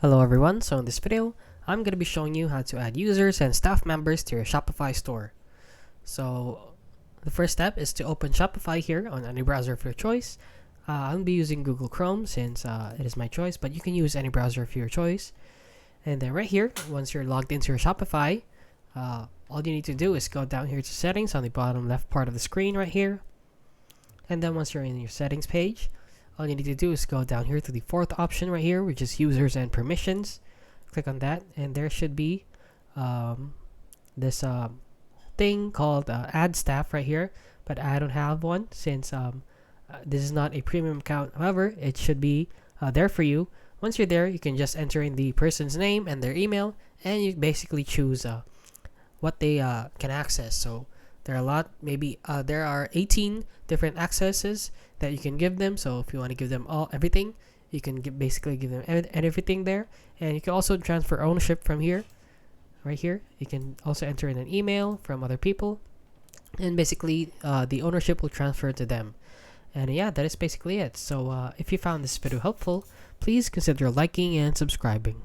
Hello everyone, so in this video, I'm going to be showing you how to add users and staff members to your Shopify store. So the first step is to open Shopify here on any browser of your choice. I'll be using Google Chrome since it is my choice, but you can use any browser of your choice. And then right here, once you're logged into your Shopify, all you need to do is go down here to settings on the bottom left part of the screen right here. And then once you're in your settings page, all you need to do is go down here to the fourth option right here, which is users and permissions. Click on that, and there should be this thing called add staff right here, but I don't have one since this is not a premium account. However, it should be there for you. Once you're there, you can just enter in the person's name and their email, and you basically choose what they can access. So there are a lot, maybe there are 18 different accesses that you can give them. So if you want to give them everything, you can basically give them everything there. And you can also transfer ownership from here, right here. You can also enter in an email from other people, and basically the ownership will transfer to them. And yeah, that is basically it. So if you found this video helpful, please consider liking and subscribing.